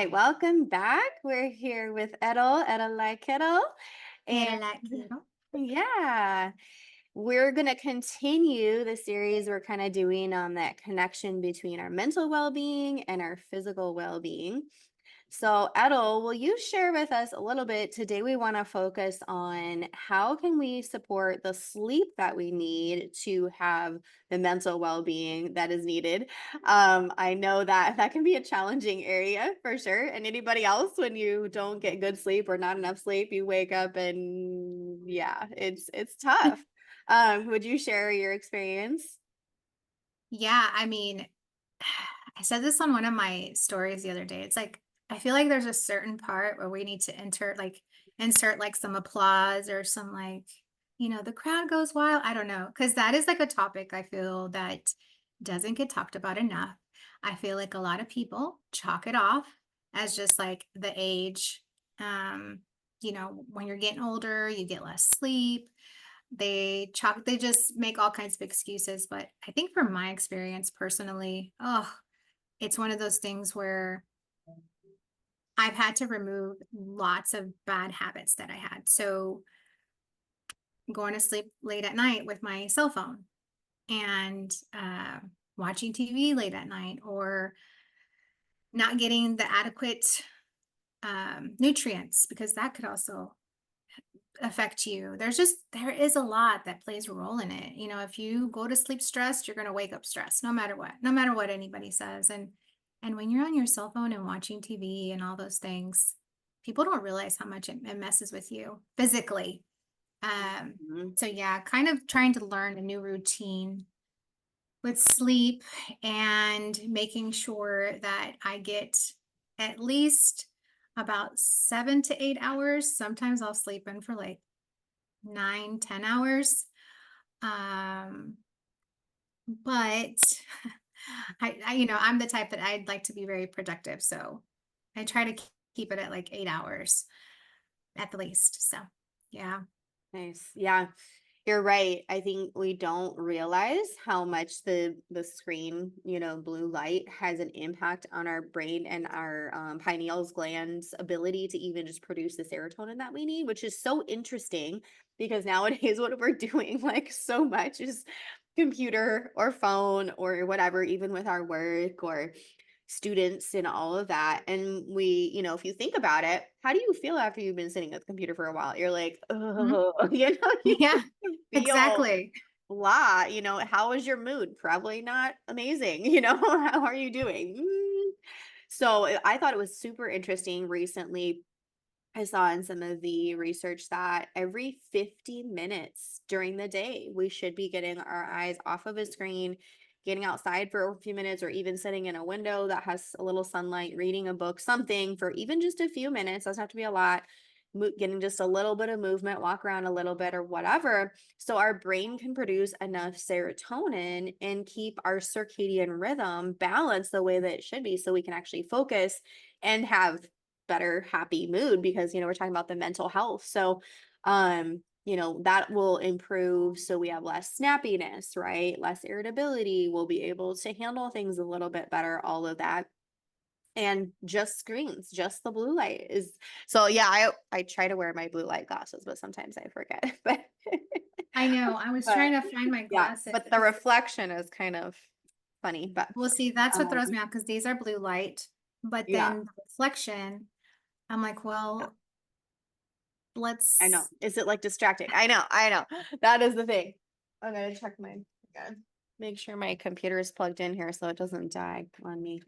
right, welcome back. We're here with Etel like Kettle. And Era la quiero. yeah, we're going to continue the series we're kind of doing on that connection between our mental well-being and our physical well-being. So, Edel, will you share with us a little bit? Today, we want to focus on how can we support the sleep that we need to have the mental well-being that is needed. I know that that can be a challenging area for sure. And anybody else, when you don't get good sleep or not enough sleep, you wake up and yeah, it's tough. Would you share your experience? Yeah, I mean, I said this on one of my stories the other day. It's like I feel like there's a certain part where we need to insert like some applause or some the crowd goes wild. I don't know, because that is like a topic I feel that doesn't get talked about enough. I feel like a lot of people chalk it off as just like the age. Um, when you're getting older, you get less sleep. They just make all kinds of excuses, but I think from my experience personally, it's one of those things where I've had to remove lots of bad habits that I had. So going to sleep late at night with my cell phone and watching TV late at night, or not getting the adequate nutrients, because that could also affect you. There is a lot that plays a role in it. If you go to sleep stressed, you're going to wake up stressed no matter what anybody says. And when you're on your cell phone and watching TV and all those things, people don't realize how much it messes with you physically. Um, Mhm. so yeah, kind of trying to learn a new routine with sleep and making sure that I get at least about 7 to 8 hours. Sometimes I'll sleep in for like 9, 10 hours. Um, but I'm the type that I'd like to be very productive. So I try to keep it at like 8 hours at the least. So yeah. Nice. Yeah. You're right. I think we don't realize how much the screen, blue light has an impact on our brain and our pineal gland's ability to even just produce the serotonin that we need, which is so interesting because nowadays what we're doing like so much is computer or phone or whatever, even with our work or students and all of that. And if you think about it, how do you feel after you've been sitting at the computer for a while? You're like, Mhm. oh, you Yeah, feel exactly. blah, how is your mood? Probably not amazing, how are you doing? So I thought it was super interesting recently. I saw in some of the research that every 50 minutes during the day, we should be getting our eyes off of a screen, getting outside for a few minutes, or even sitting in a window that has a little sunlight, reading a book, something for even just a few minutes. Doesn't have to be a lot. Getting just a little bit of movement, walk around a little bit or whatever. So our brain can produce enough serotonin and keep our circadian rhythm balanced the way that it should be so we can actually focus and have better happy mood because we're talking about the mental health. So that will improve so we have less snappiness, right? Less irritability. We'll be able to handle things a little bit better, all of that. And just screens, just the blue light is so yeah, I try to wear my blue light glasses, but sometimes I forget. But I know. I was but trying to find my yeah, glasses. but the reflection is kind of funny. But Well, see, that's what um throws me off, because these are blue light, but yeah, then the reflection, I'm like, yeah. well, I know. let's Is it like distracting? I know. That is the thing. I'm gonna check my again. Make sure my computer is plugged in here so it doesn't die on me.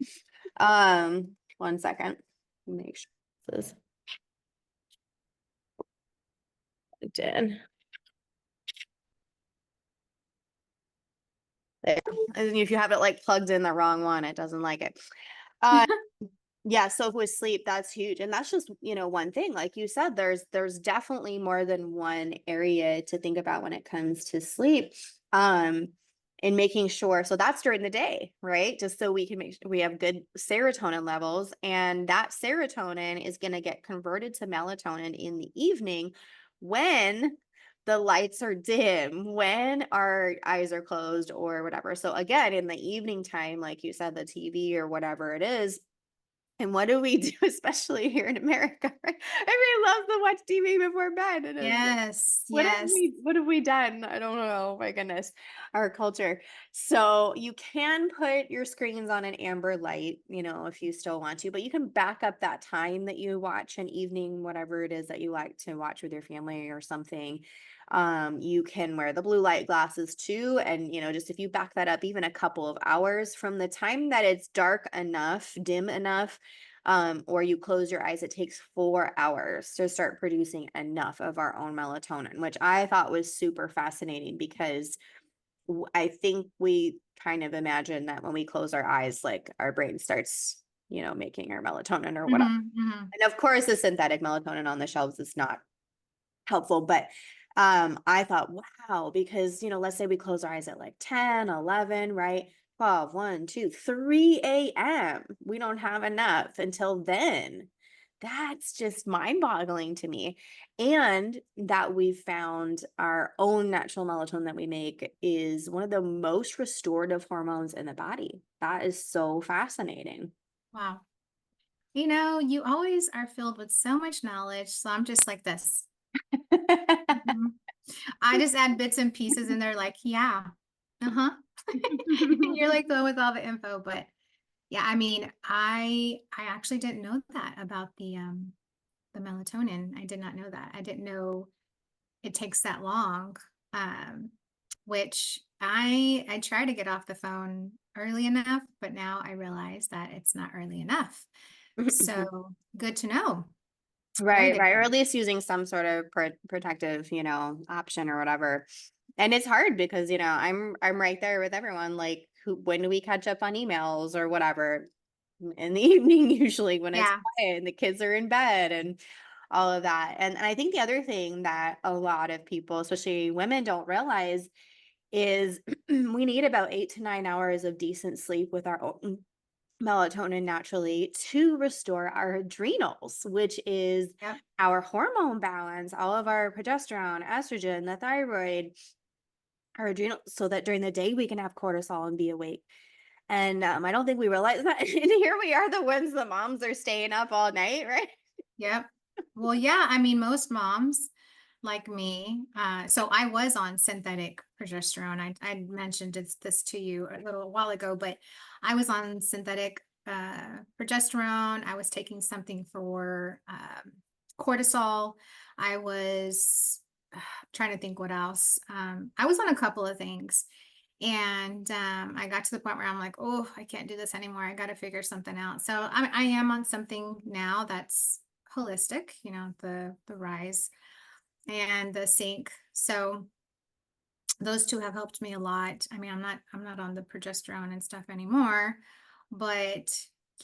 1 second. Make sure this is plugged in. There. And if you have it like plugged in the wrong one, it doesn't like it. Uh yeah, so with sleep, that's huge. And that's just, one thing. Like you said, there's definitely more than one area to think about when it comes to sleep. Um, and making sure, so that's during the day, right? Just so we can make sure we have good serotonin levels. And that serotonin is going to get converted to melatonin in the evening when the lights are dim, when our eyes are closed or whatever. So again, in the evening time, like you said, the TV or whatever it is, And what do we do, especially here in America, right? Everybody loves to watch TV before bed, and it's like, Yes, yes. what have we done? I don't know, my goodness, our culture. So, you can put your screens on an amber light, if you still want to, but you can back up that time that you watch an evening, whatever it is that you like to watch with your family or something. You can wear the blue light glasses too, and, just if you back that up even a couple of hours from the time that it's dark enough, dim enough, or you close your eyes, it takes 4 hours to start producing enough of our own melatonin, which I thought was super fascinating because I think we kind of imagine that when we close our eyes, like our brain starts, making our melatonin or whatever. Mhm, mhm. And of course, the synthetic melatonin on the shelves is not helpful, but I thought, wow, because let's say we close our eyes at like 10, 11, right? 12, 1, 2, 3 a.m. We don't have enough until then. That's just mind-boggling to me. And that we found our own natural melatonin that we make is one of the most restorative hormones in the body. That is so fascinating. Wow. You always are filled with so much knowledge, so I'm just like this. Mhm. I just add bits and pieces and they're like, "Yeah, uh-huh." And you're like the one with all the info, but yeah, I mean, I actually didn't know that about the melatonin. I did not know that. I didn't know it takes that long. Um, which I try to get off the phone early enough, but now I realize that it's not early enough. So good to know. Very Right, good. right, or at least using some sort of protective, option or whatever. And it's hard because, I'm right there with everyone. Like, when do we catch up on emails or whatever? In the evening, usually when it's Yeah. quiet and the kids are in bed and all of that. And I think the other thing that a lot of people, especially women, don't realize is we need about 8 to 9 hours of decent sleep with our own melatonin naturally to restore our adrenals, which is Yep. our hormone balance, all of our progesterone, estrogen, the thyroid, our adrenal, so that during the day we can have cortisol and be awake. And I don't think we realize that. And here we are, the ones, the moms are staying up all night, right? Yep. Well, yeah, I mean, most moms like me, so I was on synthetic progesterone. I mentioned this to you a little while ago, but I was on synthetic progesterone. I was taking something for cortisol. I was trying to think what else. I was on a couple of things. And I got to the point where I'm like, oh, I can't do this anymore. I got to figure something out. So I am on something now that's holistic, the rise and the sync. So those two have helped me a lot. I mean, I'm not on the progesterone and stuff anymore, but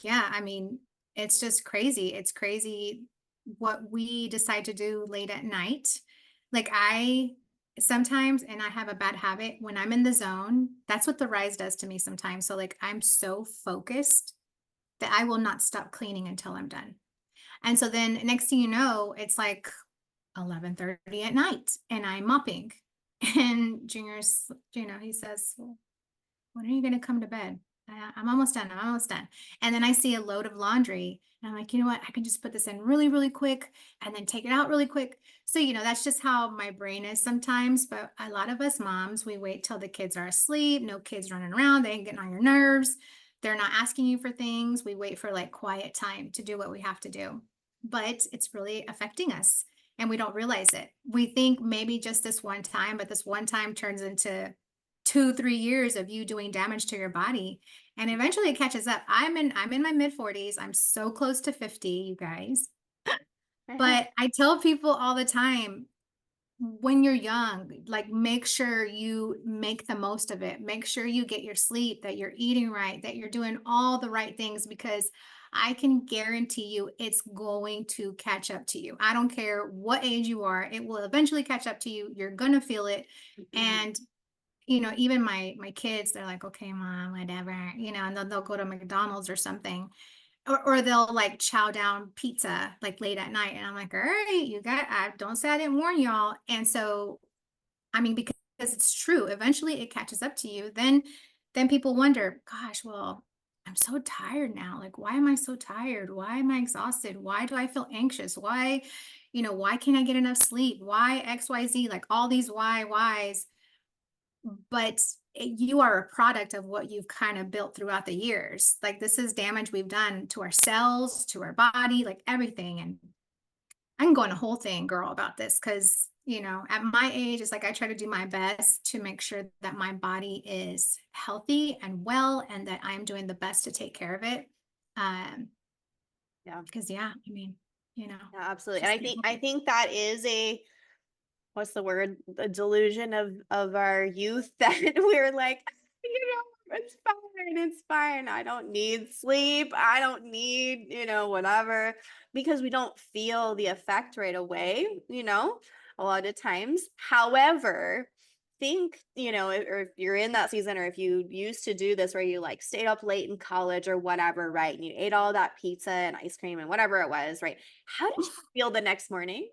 yeah, I mean, it's just crazy. It's crazy what we decide to do late at night. Like I sometimes, and I have a bad habit when I'm in the zone, that's what the rise does to me sometimes. So like I'm so focused that I will not stop cleaning until I'm done. And so then next thing you know, it's like 11:30 at night and I'm mopping. And Junior's, he says, well, when are you going to come to bed? I'm almost done. I'm almost done. And then I see a load of laundry. And I'm like, you know what? I can just put this in really, really quick and then take it out really quick. So, that's just how my brain is sometimes. But a lot of us moms, we wait till the kids are asleep, no kids running around, they ain't getting on your nerves. They're not asking you for things. We wait for like quiet time to do what we have to do. But it's really affecting us and we don't realize it. We think maybe just this one time, but this one time turns into 2, 3 years of you doing damage to your body, and eventually it catches up. I'm in my mid-40s, I'm so close to 50, you guys, but I tell people all the time, when you're young, like, make sure you make the most of it. Make sure you get your sleep, that you're eating right, that you're doing all the right things, because I can guarantee you it's going to catch up to you. I don't care what age you are, it will eventually catch up to you. You're gonna feel it, and even my kids, they're like, okay, mom, whatever, and then they'll go to McDonald's or something, or they'll like chow down pizza like late at night. And I'm like, all right, I don't say I didn't warn y'all. And so, I mean, because it's true, eventually it catches up to you. Then people wonder, gosh, well, I'm so tired now. Like, why am I so tired? Why am I exhausted? Why do I feel anxious? Why, why can't I get enough sleep? Why XYZ? Like all these whys. But you are a product of what you've kind of built throughout the years. Like this is damage we've done to our cells, to our body, like everything. And I can go on a whole thing, girl, about this because, at my age, it's like I try to do my best to make sure that my body is healthy and well and that I'm doing the best to take care of it. Um, Yeah. because yeah, I mean, Yeah, absolutely. And just I can't think help I it. think that is a what's the word? A delusion of our youth that we're like, it's fine, it's fine. I don't need sleep. I don't need, whatever, because we don't feel the effect right away, a lot of times. However, think, or if you're in that season or if you used to do this where you like stayed up late in college or whatever, right? And you ate all that pizza and ice cream and whatever it was, right? How did you feel the next morning?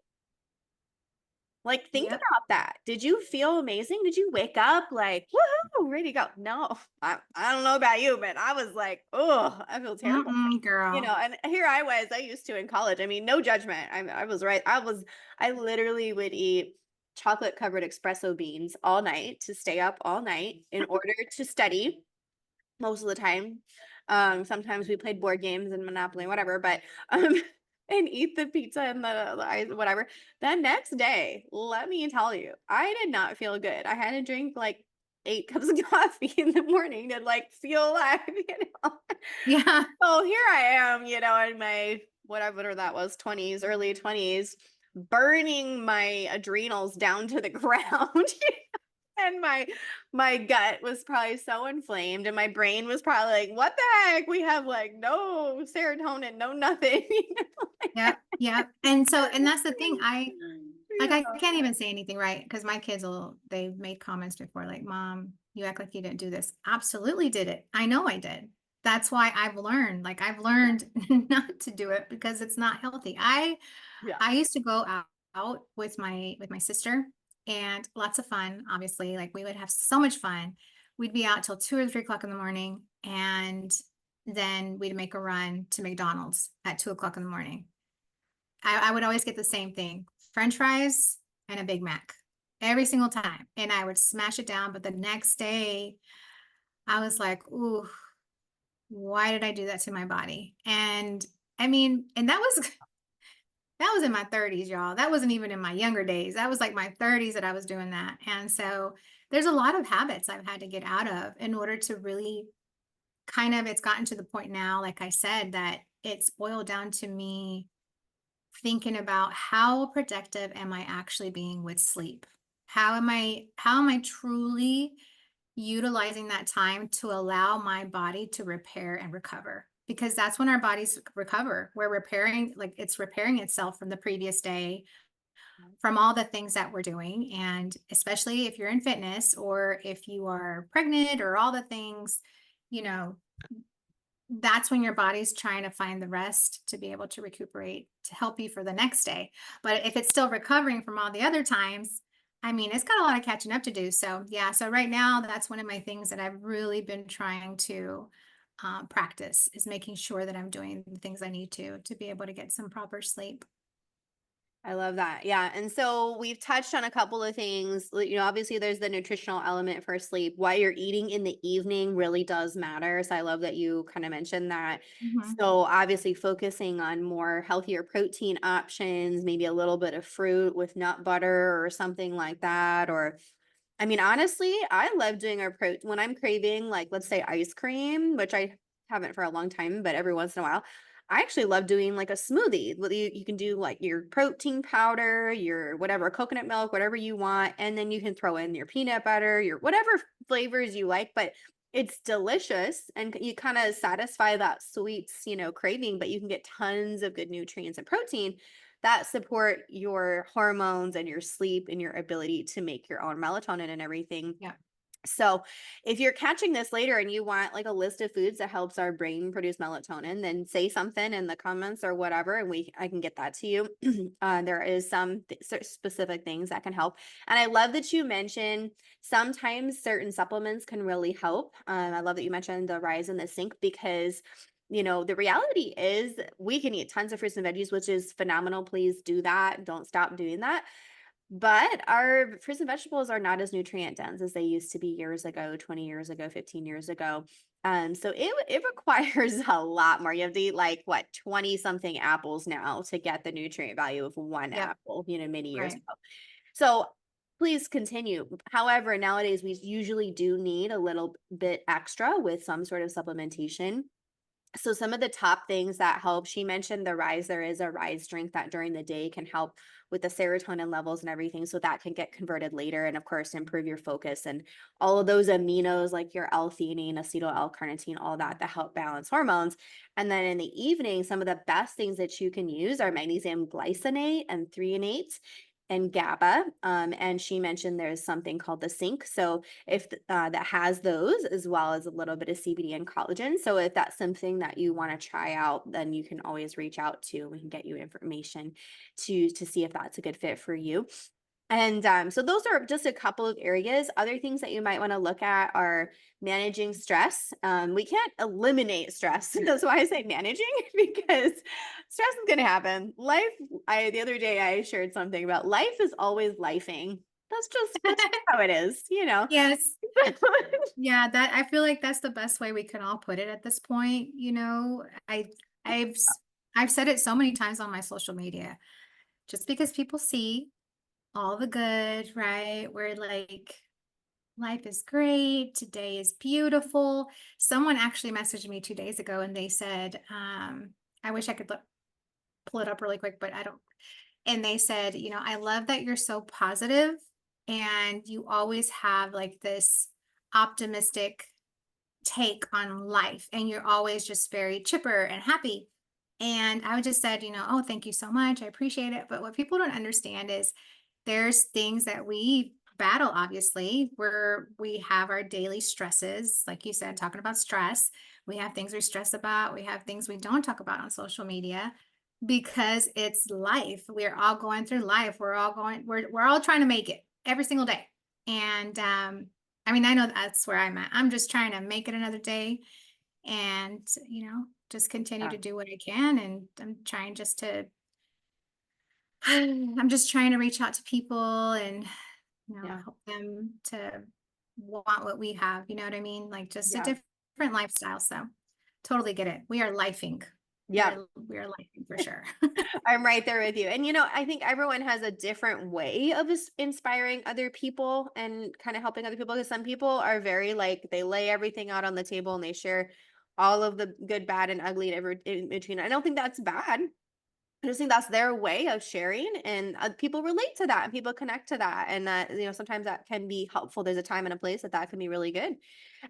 Like, think Yep. about that. Did you feel amazing? Did you wake up like, "Woohoo, ready to go"? No. I don't know about you, but I was like, oh, I feel terrible." Mm-mm, girl. And here I used to in college. I mean, no judgment. I was right. I literally would eat chocolate covered espresso beans all night to stay up all night in order to study most of the time. Sometimes we played board games and Monopoly, whatever, but and eat the pizza and the ice, whatever. The next day, let me tell you, I did not feel good. I had to drink like 8 cups of coffee in the morning to like feel alive, Yeah. So here I am, in my whatever that was, 20s, early 20s, burning my adrenals down to the ground. And my gut was probably so inflamed and my brain was probably like, "What the heck? We have like no serotonin, no nothing." Yep. Yep. And that's the thing. I Yeah. can't even say anything, right? Because my kids they've made comments before, like, Mom, you act like you didn't do this. Absolutely did it. I know I did. That's why I've learned not to do it because it's not healthy. Yeah. I used to go out with my sister and lots of fun, obviously. Like we would have so much fun. We'd be out till 2 or 3 o'clock in the morning and then we'd make a run to McDonald's at 2 o'clock in the morning. I would always get the same thing, French fries and a Big Mac every single time. And I would smash it down. But the next day, I was like, ooh, why did I do that to my body? And I mean, and that was in my 30s, y'all. That wasn't even in my younger days. That was like my 30s that I was doing that. And so there's a lot of habits I've had to get out of in order to really it's gotten to the point now, like I said, that it's boiled down to me thinking about how productive am I actually being with sleep? How am I truly utilizing that time to allow my body to repair and recover? Because that's when our bodies recover. We're repairing, like it's repairing itself from the previous day, from all the things that we're doing. And especially if you're in fitness or if you are pregnant or all the things, you know, that's when your body's trying to find the rest to be able to recuperate to help you for the next day. But if it's still recovering from all the other times, I mean, it's got a lot of catching up to do. So, yeah, so right now, that's one of my things that I've really been trying to practice is making sure that I'm doing the things I need to be able to get some proper sleep. I love that. Yeah. And so we've touched on a couple of things. Obviously there's the nutritional element for sleep. What you're eating in the evening really does matter. So I love that you kind of mentioned that. Mhm. So obviously focusing on more healthier protein options, maybe a little bit of fruit with nut butter or something like that. Or I mean, honestly, I love doing our when I'm craving, like, let's say ice cream, which I haven't for a long time, but every once in a while, I actually love doing like a smoothie. You can do like your protein powder, your whatever, coconut milk, whatever you want. And then you can throw in your peanut butter, your whatever flavors you like, but it's delicious and you kind of satisfy that sweets, craving, but you can get tons of good nutrients and protein that support your hormones and your sleep and your ability to make your own melatonin and everything. Yeah. So, if you're catching this later and you want like a list of foods that helps our brain produce melatonin, then say something in the comments or whatever, and I can get that to you. There is some specific things that can help, and I love that you mentioned sometimes certain supplements can really help. I love that you mentioned the rise in the sink because. The reality is we can eat tons of fruits and veggies, which is phenomenal. Please do that. Don't stop doing that, but our fruits and vegetables are not as nutrient dense as they used to be years ago, 20 years ago, 15 years ago. So it requires a lot more. You have to eat like what 20 something apples now to get the nutrient value of one Yep. apple, many years Right. ago. So please continue. However, nowadays we usually do need a little bit extra with some sort of supplementation. So some of the top things that help, she mentioned the rise. There is a rise drink that during the day can help with the serotonin levels and everything. So that can get converted later and of course improve your focus and all of those aminos like your L-theanine, acetyl L-carnitine, all that help balance hormones. And then in the evening, some of the best things that you can use are magnesium glycinate and threonate and GABA. And she mentioned there's something called the Sync. So if that has those as well as a little bit of CBD and collagen. So if that's something that you want to try out, then you can always reach out to. We can get you information to see if that's a good fit for you. And so those are just a couple of areas. Other things that you might want to look at are managing stress. We can't eliminate stress. That's why I say managing because stress is going to happen. The other day I shared something about life is always lifing. That's just how it is. Yes. Yeah, that I feel like that's the best way we can all put it at this point, you know? I've s I've said it so many times on my social media. Just because people see all the good, right? We're like, life is great, today is beautiful. Someone actually messaged me 2 days ago and they said, I wish I could pull it up really quick, but I don't. And they said, I love that you're so positive and you always have like this optimistic take on life and you're always just very chipper and happy. And I just said, oh, thank you so much. I appreciate it. But what people don't understand is there's things that we battle, obviously, where we have our daily stresses. Like you said, talking about stress, we have things we stress about, we have things we don't talk about on social media because it's life. We're all going through life. We're all trying to make it every single day. And I mean, I know that's where I'm at. I'm just trying to make it another day and, just continue Yeah, to do what I can. And I'm trying just to, I'm just trying to reach out to people and, yeah, help them to want what we have. You know what I mean? Like just a yeah, different lifestyle. So totally get it. We are lifing. yeah. We are lifing for sure. I'm right there with you. And I think everyone has a different way of inspiring other people and kind of helping other people because some people are very like they lay everything out on the table and they share all of the good, bad, and ugly and in between. I don't think that's bad. I just think that's their way of sharing, and people relate to that, and people connect to that, and that sometimes that can be helpful. There's a time and a place that can be really good,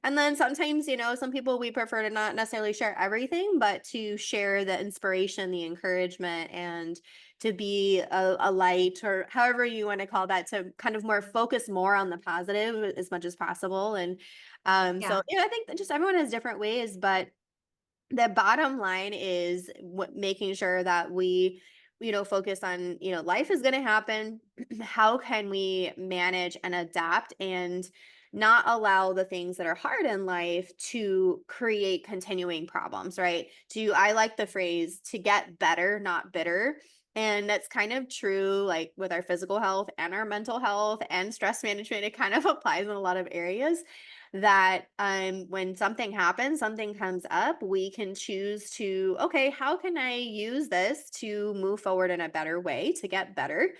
and then sometimes some people we prefer to not necessarily share everything, but to share the inspiration, the encouragement, and to be a light or however you want to call that, to kind of more focus more on the positive as much as possible, and Yeah. so I think that just everyone has different ways, but the bottom line is making sure that we focus on life is going to happen. How can we manage and adapt and not allow the things that are hard in life to create continuing problems, right? I like the phrase to get better, not bitter. And that's kind of true like with our physical health and our mental health and stress management. It kind of applies in a lot of areas that when something happens, something comes up, we can choose to, okay, how can I use this to move forward in a better way, to get better,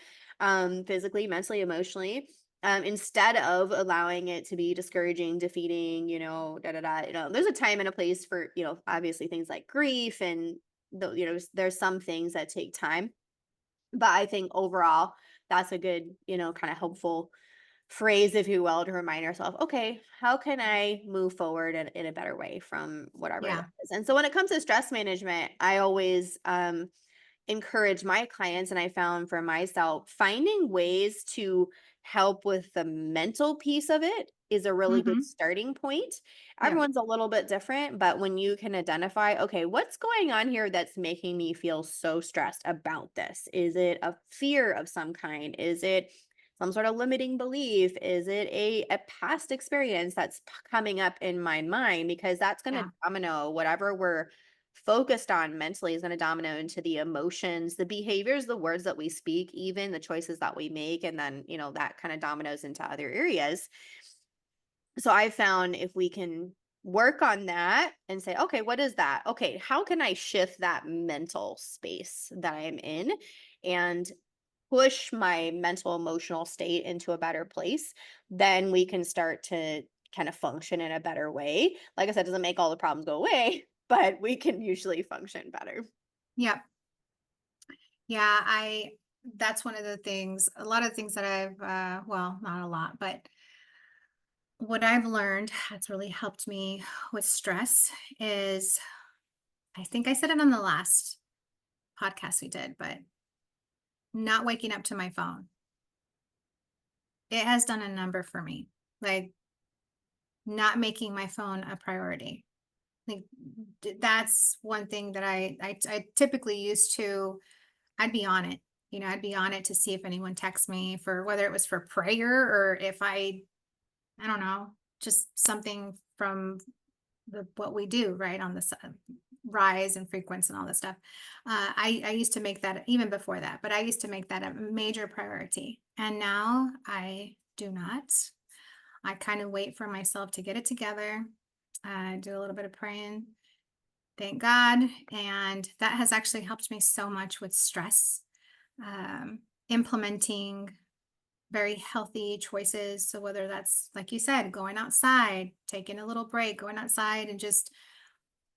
physically, mentally, emotionally, instead of allowing it to be discouraging, defeating, da da da. There's a time and a place for, obviously things like grief and there's some things that take time. But I think overall, that's a good, kind of helpful phrase, if you will, to remind ourselves, okay, how can I move forward in a better way from whatever that Yeah. is? And so when it comes to stress management, I always encourage my clients, and I found for myself, finding ways to help with the mental piece of it is a really good Mhm. starting point. Yep. Everyone's a little bit different, but when you can identify, okay, what's going on here that's making me feel so stressed about this? Is it a fear of some kind? Is it some sort of limiting belief? Is it a past experience that's coming up in my mind? Because that's going to Yeah. domino whatever we're focused on mentally is going to domino into the emotions, the behaviors, the words that we speak, even the choices that we make. And then, that kind of dominoes into other areas. So I found if we can work on that and say, okay, what is that? Okay, how can I shift that mental space that I'm in and push my mental emotional state into a better place? Then we can start to kind of function in a better way. Like I said, it doesn't make all the problems go away, but we can usually function better. Yep. Yeah, that's one of the things, a lot of things that I've well, not a lot, but what I've learned that's really helped me with stress is, I think I said it on the last podcast we did, but not waking up to my phone. It has done a number for me. Like, not making my phone a priority. Like, that's one thing that I typically used to. I'd be on it. I'd be on it to see if anyone texts me, for whether it was for prayer, or if I don't know, just something from what we do, right, on the rise and frequency and all this stuff. I used to make that, even before that, but I used to make that a major priority, and now I do not. I kind of wait for myself to get it together. Do a little bit of praying, thank God, and that has actually helped me so much with stress. Implementing very healthy choices. So whether that's, like you said, going outside, taking a little break, going outside and just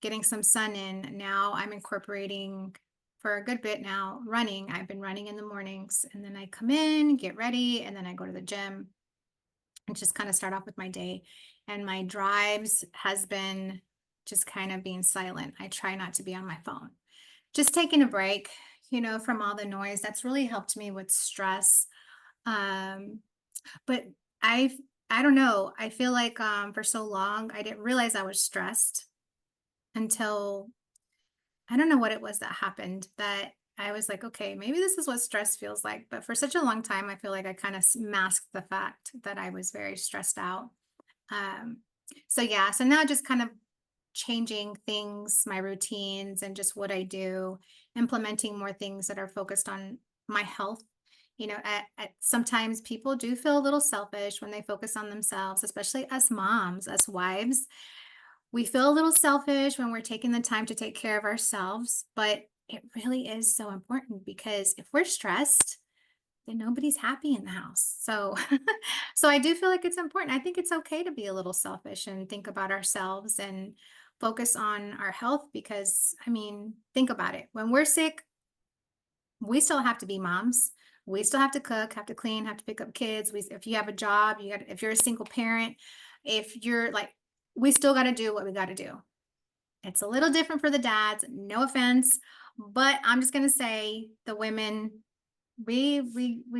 getting some sun in. Now I'm incorporating, for a good bit now, running. I've been running in the mornings, and then I come in, get ready, and then I go to the gym and just kind of start off with my day. And my drives has been just kind of being silent. I try not to be on my phone. Just taking a break, from all the noise. That's really helped me with stress. Um, but I've I don't know. I feel like for so long I didn't realize I was stressed until, I don't know what it was that happened, that I was like, okay, maybe this is what stress feels like. But for such a long time, I feel like I kind of masked the fact that I was very stressed out. Um, so yeah, so now just kind of changing things, my routines, and just what I do, implementing more things that are focused on my health. Sometimes people do feel a little selfish when they focus on themselves, especially as moms, as wives. We feel a little selfish when we're taking the time to take care of ourselves, but it really is so important, because if we're stressed, then nobody's happy in the house. So, so I do feel like it's important. I think it's okay to be a little selfish and think about ourselves and focus on our health, because, I mean, think about it. When we're sick, we still have to be moms. We still have to cook, have to clean, have to pick up kids. If you have a job, if you're a single parent, if you're like, we still got to do what we got to do. It's a little different for the dads, no offense, but I'm just going to say the women, we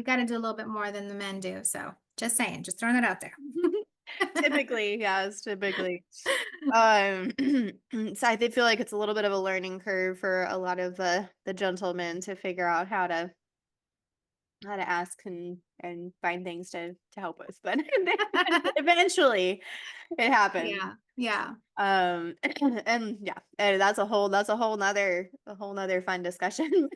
got to do a little bit more than the men do. So just saying, just throwing that out there. Typically, yes, typically. Um, so I did feel like it's a little bit of a learning curve for a lot of the gentlemen to figure out how to ask and find things to help with, but eventually it happens. Yeah. Yeah. And yeah, and that's a whole nother fun discussion.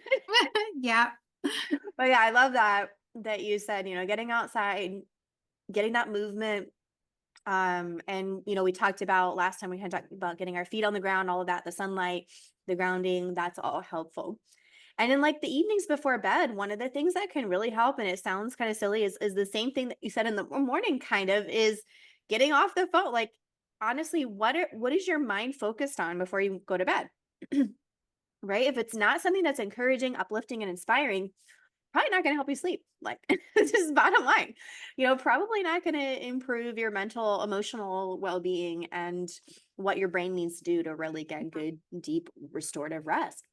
Yeah. But yeah, I love that you said, getting outside, getting that movement. And we talked about last time we had talked about getting our feet on the ground, all of that, the sunlight, the grounding, that's all helpful. And in like the evenings before bed, one of the things that can really help, and it sounds kind of silly, is the same thing that you said in the morning, kind of, is getting off the phone. Like, honestly, what is your mind focused on before you go to bed? Right? If it's not something that's encouraging, uplifting, and inspiring, probably not going to help you sleep. Like, it's just bottom line. Probably not going to improve your mental, emotional well-being and what your brain needs to do to really get good, deep, restorative rest.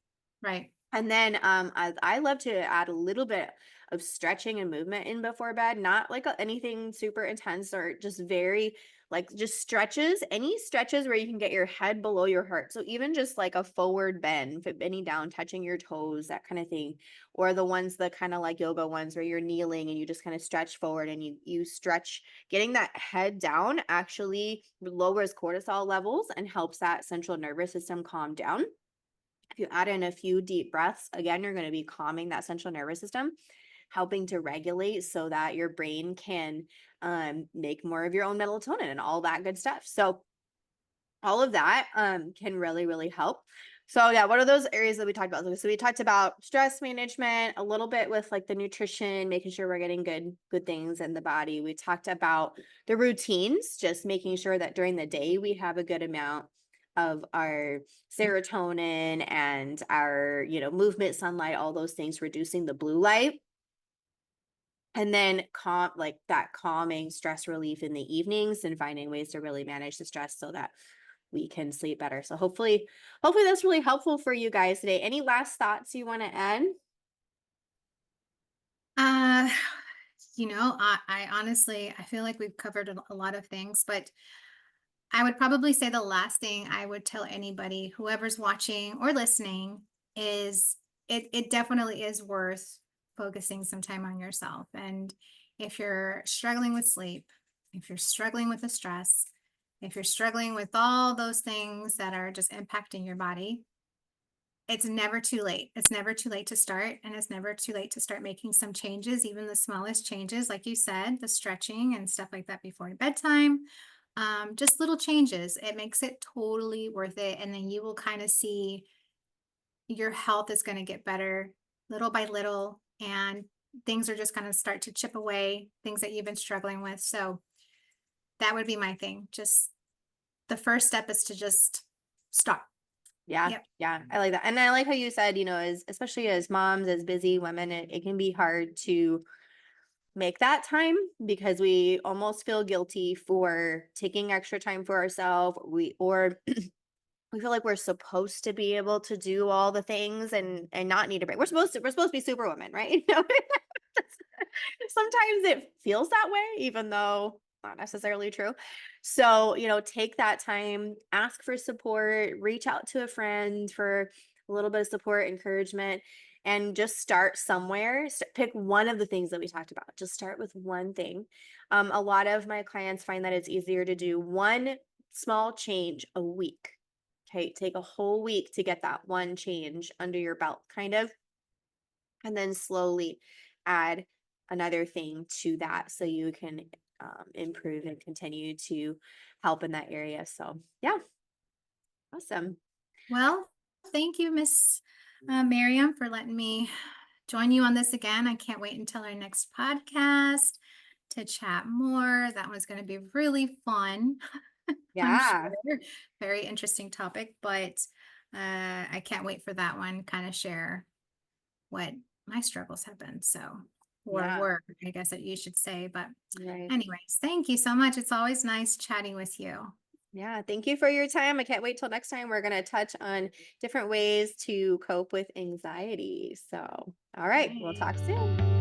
Right. And then, I love to add a little bit of stretching and movement in before bed, not like anything super intense or just very like just stretches, any stretches where you can get your head below your heart. So even just like a forward bend, bending down, touching your toes, that kind of thing, or the ones the kind of like yoga ones where you're kneeling and you just kind of stretch forward and you stretch. Getting that head down actually lowers cortisol levels and helps that central nervous system calm down. If you add in a few deep breaths, again, you're going to be calming that central nervous system, helping to regulate so that your brain can make more of your own melatonin and all that good stuff. So, all of that can really, really help. So, yeah, what are those areas that we talked about? So, we talked about stress management, a little bit with like the nutrition, making sure we're getting good things in the body. We talked about the routines, just making sure that during the day we have a good amount of our serotonin and our, movement, sunlight, all those things, reducing the blue light. And then like that calming stress relief in the evenings and finding ways to really manage the stress so that we can sleep better. So hopefully that's really helpful for you guys today. Any last thoughts you want to add? Uh, I honestly, I feel like we've covered a lot of things, but I would probably say the last thing I would tell anybody, whoever's watching or listening, is it definitely is worth focusing some time on yourself. And if you're struggling with sleep, if you're struggling with the stress, if you're struggling with all those things that are just impacting your body, it's never too late. It's never too late to start, and it's never too late to start making some changes, even the smallest changes, like you said, the stretching and stuff like that before bedtime. Just little changes. It makes it totally worth it. And then you will kind of see your health is going to get better little by little, and things are just going to start to chip away, things that you've been struggling with. So that would be my thing. Just the first step is to just stop. Yeah, Yep. yeah, I like that. And I like how you said, as especially as moms, as busy women, it can be hard to make that time because we almost feel guilty for taking extra time for ourselves. We feel like we're supposed to be able to do all the things and not need a break. We're supposed to be superwoman, right? Sometimes it feels that way, even though not necessarily true. So, take that time, ask for support, reach out to a friend for a little bit of support, encouragement, and just start somewhere. Pick one of the things that we talked about. Just start with one thing. A lot of my clients find that it's easier to do one small change a week. Okay, take a whole week to get that one change under your belt, kind of, and then slowly add another thing to that so you can improve and continue to help in that area. So, yeah, awesome. Well, thank you, Miss Miriam, for letting me join you on this again. I can't wait until our next podcast to chat more. That one's going to be really fun, I'm sure. Yeah, Very interesting topic, but I can't wait for that one. Kind of share what my struggles have been. So, or yeah, were, I guess that you should say. But, right. anyways, thank you so much. It's always nice chatting with you. Yeah, thank you for your time. I can't wait till next time. We're going to touch on different ways to cope with anxiety. So, all All right, we'll right. talk soon.